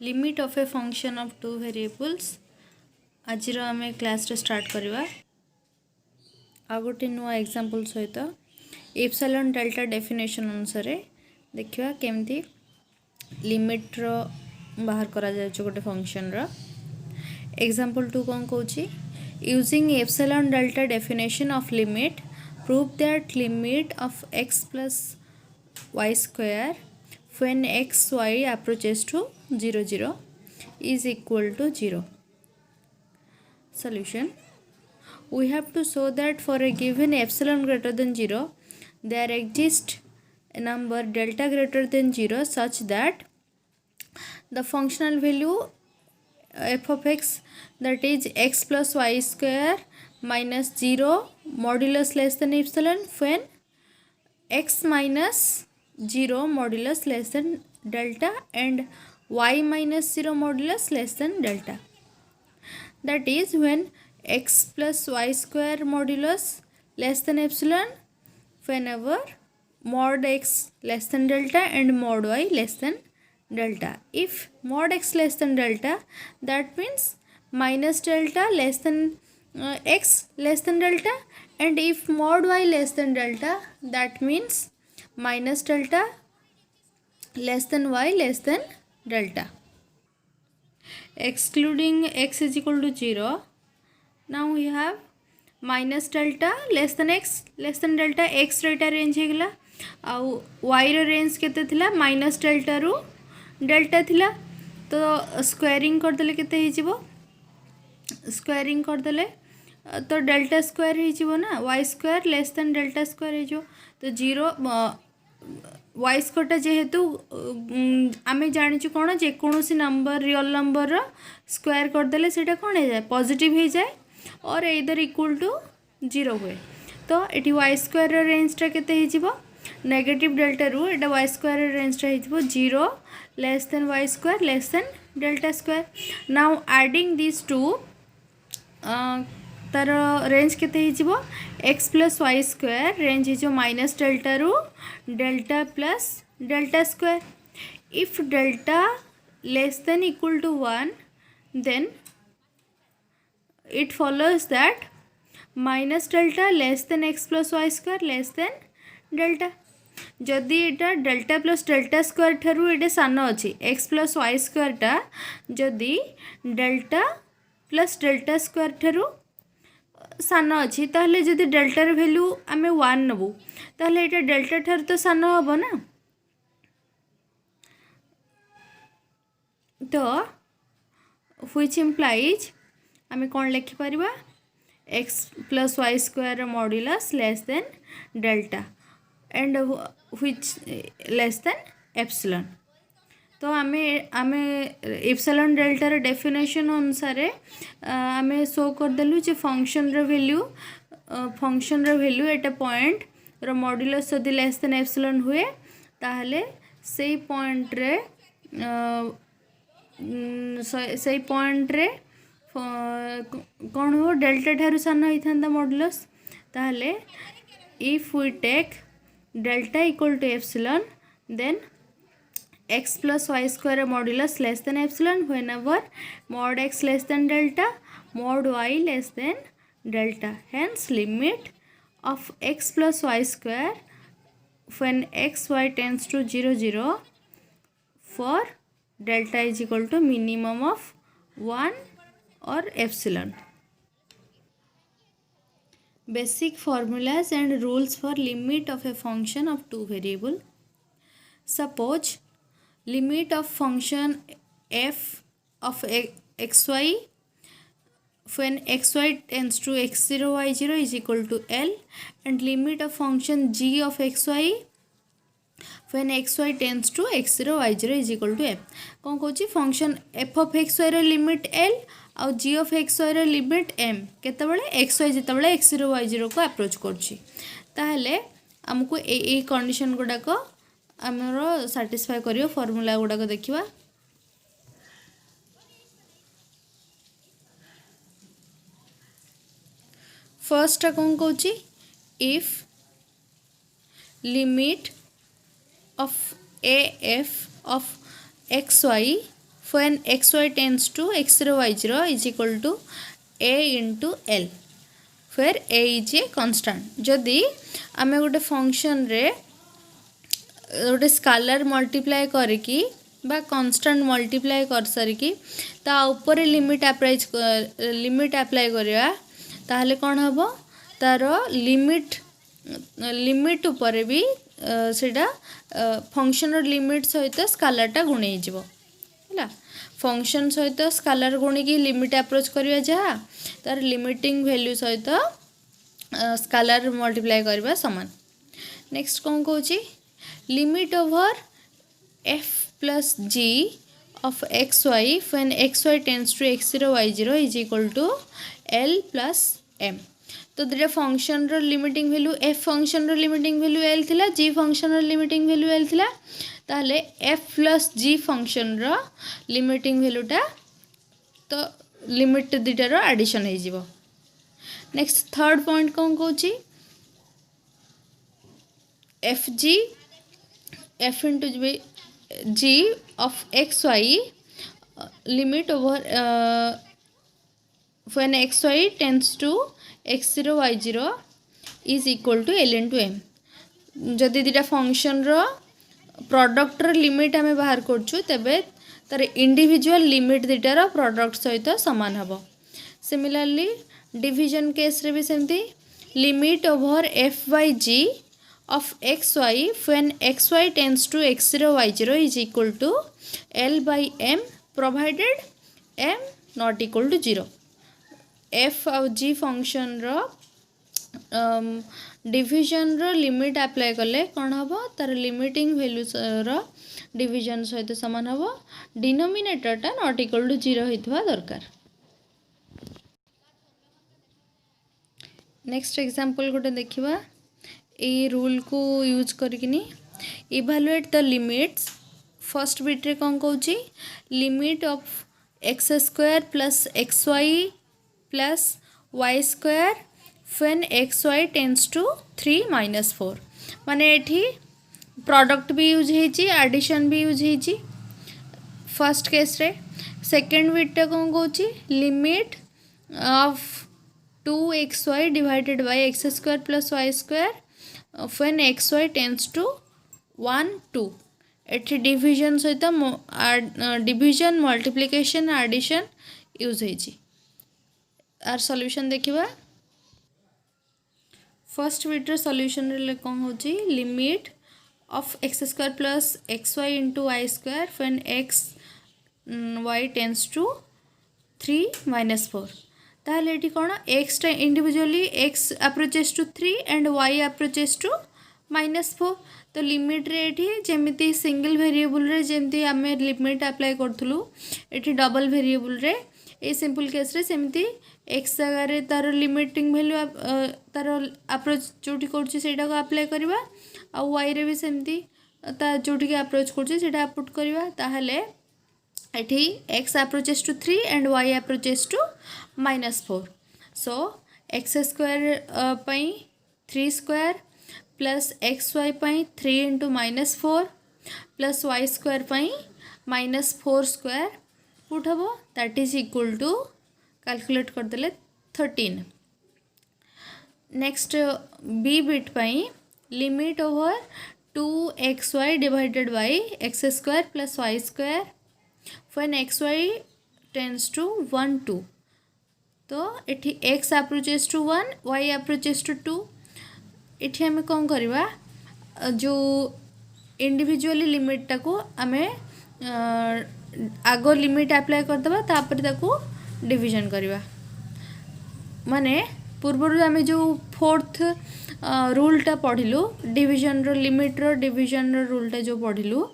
Limit of a function of two variables आज आम class start करवा आ गोटे नुआ एग्जांपल सहित एप्सिलॉन डेल्टा डेफिनेशन अनुसार देखिए केमती लिमिट रो बाहर करा जाए गोटे फंक्शन रो एग्जांपल 2 कौन Cauchy using epsilon delta definition of limit prove that limit of x plus y square when x y approaches to 0 0 is equal to 0. Solution: we have to show that for a given epsilon greater than 0 there exists a number delta greater than 0 such that the functional value f of x, that is x plus y square minus 0 modulus less than epsilon when x minus 0 modulus less than delta and y minus 0 modulus less than delta, that is when x plus y square modulus less than epsilon whenever mod x less than delta and mod y less than delta. If mod x less than delta, that means minus delta less than x less than delta, and if mod y less than delta, that means minus delta less than y less than delta. Excluding x is equal to 0, now we have minus delta less than x less than delta, x रेटा range हो गला आउ y रो range केते थिला minus delta रु delta थिला, तो squaring कर देले केते हो जिवो, स्क्वायरिंग कर देले तो डेल्टा स्क्वायर हो जिवो ना, y square less than delta square हो जिवो, तो 0 y स्क्वायरटा जेहेतु आमे जानिछु कोन जेकोसी नंबर रियल नंबर रो स्क्वायर कर देले सेटा कोन हो जाए पॉजिटिव हो जाए और इधर इक्वल टू 0 हुए, तो ये y स्क्वायर रेंजटा केते हो जिवो नेगेटिव डेल्टा रु एटा y स्क्वायर रेंजटा हो जिवो 0 less than y square less than delta square. Now adding this to तार रेंज केते हो एक्स प्लस वाई स्क्वायर रेंज हो माइनस डेल्टा रु delta plus delta square. If delta less than equal to 1 then it follows that minus delta less than x plus y square less than delta. जदि एटा delta plus delta square ठारू एटा सान अच्छी x plus Y स्क्वायरटा जदि delta plus delta square ठारू सान अच्छी ताहले जदि डेल्टार वैल्यू आमे 1 नबू ताहले एटा डेल्टा ठारू तो सान हबो ना, तो व्हिच इम्प्लाइज आमे कौन लिखि परिबा x plus Y square modulus less than delta and which less than epsilon. तो आमे आमे एप्सिलॉन डेल्टार डेफिनेशन अनुसार आमे शो कर देलु जे फंक्शन रो वैल्यू एटा पॉइंट रो मॉड्यूलस जदि लेस देन एप्सिलॉन हुए ताहले सेई पॉइंट रे सेई पॉइंट रे कौन हो डेल्टा ठारू सान होइथांदा मॉड्यूलस, ताहले if we take delta equal to epsilon then x plus y square modulus less than epsilon whenever mod x less than delta mod y less than delta. Hence limit of x plus y square when x y tends to 0 0 for delta is equal to minimum of 1 or epsilon. Basic formulas and rules for limit of a function of two variable. Suppose limit of function f of xy when xy tends to x0 y0 is equal to L, and limit of function g of xy when xy tends to x0 y0 is equal to f. कौन कौची function f of xy रो limit L आउ g of xy रो limit m केतबेले xy जेतबेले x0 y0 को approach करछि ताहले हमको ए कंडीशन गुडा को आमर सैटिस्फाई करियो फॉर्मूला गुडा को देखिबा. फर्स्ट कौन Cauchy if limit of AF of xy when xy tends to x0 y0 is equal to a into l where a is a constant. जदि आमे गोटे फंक्शन रे गोटे स्केलर मल्टीप्लाई करके बा कांस्टेंट मल्टीप्लाई कर सारिकी ता ऊपर लिमिट अप्लाई करवा ताहले कौन हम तार लिमिट ऊपर भी सेटा फंक्शन लिमिट सहित स्केलरटा गुणे है फंक्शन सहित स्केलर गुणिकी लिमिट अप्रोच करवा जहाँ तार लिमिटिंग वैल्यू सहित स्केलर मल्टीप्लाई करवा समान. नेक्स्ट कौन कौन limit over f plus g of xy when xy tends to x0 y0 is equal to l plus m. तो दुटा फंक्शन रो लिमिटिंग वैल्यू f फंक्शन रो लिमिटिंग वैल्यू l थिला g function रो limiting value l थिला ताले f plus g function रो limiting वैल्यूटा तो limit दुटा रो addition हो जिवो. Next third point कौन कहूची f g f into g of xy limit over when xy tends to x0 y0 is equal to l into m. जदि दुटा function रो product रो limit आमे बाहर करछु तबे तार इंडिविजुअल लिमिट दुटा रो प्रोडक्ट सहित समान हबो. सिमिलरली डिवीजन केस रे भी सेमती limit over f by g of xy when xy tends to x0 y0 is equal to l by m provided m not equal to 0. f और g function रो division रो limit apply कले कौन हम तार limiting value रो division सहित समान हम denominator टा not equal to 0 होइथवा दरकार. नेक्स्ट एग्जांपल गोटे देखिबा ये रूल को यूज करकिनी evaluate the limits. First bit रे कौन कहूँ limit of x square plus x y plus Y square when x y tends to 3 - 4 माने एठी प्रोडक्ट भी यूज होइची एडिशन भी यूज होइची फर्स्ट केस रे. सेकंड बिट रे कौन कहूँ limit of 2xy divided by x square plus Y square when xy tends to 1 2 एठी डिवीजन सहित डिवीजन मल्टीप्लिकेशन एडिशन यूज होइची. आर सॉल्यूशन देखिबा. फर्स्ट वीडियो सॉल्यूशन रे कौन होची limit of x square plus x y into y square when x y tends to 3 - 4 ताहले एटी कौन एक्स टा individually x approaches to 3 and y approaches to -4. तो लिमिट रे एटी जेमिति सिंगल वेरिएबल रे जेमिति आमे लिमिट अप्लाई करथुलु एटी डबल वेरिएबल रे ए सिंपल केस रे सेमिति एक्स जगह रे तार लिमिटिंग वैल्यू तार अप्रोच जोटी करछि सेटा को अप्लाई करबा आ वाई रे भी सेमिति ता जोटी के अप्रोच करछि सेटा पुट करबा. ताहले एठी x approaches to 3 and y approaches to -4. So x square pi 3 square plus xy pi 3 into -4 plus y square pi -4 square put हम that is equal to calculate कर देले 13. Next b bit pi limit over 2xy divided bye x square plus y square when xy tends to 1 2. तो एठी x approaches to 1 y approaches to 2 एठी हमें कौन करवा जो इंडिविजुअली लिमिट टाको आमे आगो लिमिट अप्लाई कर दबा तापर ताको डिवीजन करवा. माने पूर्व आमे जो फोर्थ रूल टा पढ़िलु डिवीजन रो लिमिट रो डिवीजन रो रूल टा जो पढ़िलु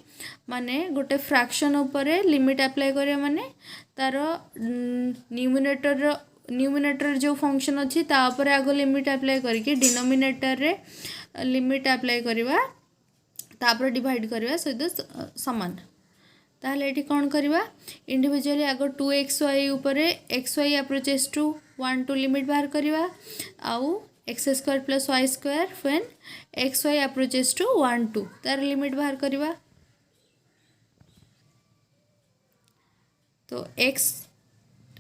माने गोटे फ्रैक्शन उपरे लिमिट अप्लाई करिया माने तार न्यूमिनेटर जो फंक्शन अच्छी ता उपरे आगो लिमिट अप्लाई करके डिनोमिनेटर रे लिमिट अप्लाई करवा तापर डिवाइड करवा सहित समान. ताहले एठी कोन करवा इंडिविजुअली आगो 2xy उपरे xy अप्रोचेस टू 1 2 लिमिट बाहर करवा आउ X square plus Y square when xy approaches to 1 2 तार लिमिट बाहर करवा. तो x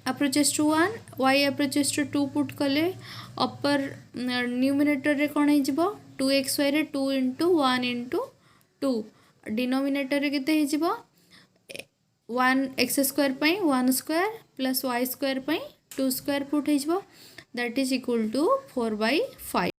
approaches to 1 y approaches to 2 put कले अपर न्यूमिनेटर रे कौन हो 2xy रे 2 इंटू 1 इंटू 2 डिनोमिनेटर रे केते हो 1 एक्स स्क्वायर पाई 1 स्क्वायर प्लस वाई स्क्वायर पाई 2 स्क्वायर पुट हो दैट इज इक्वल टू 4/5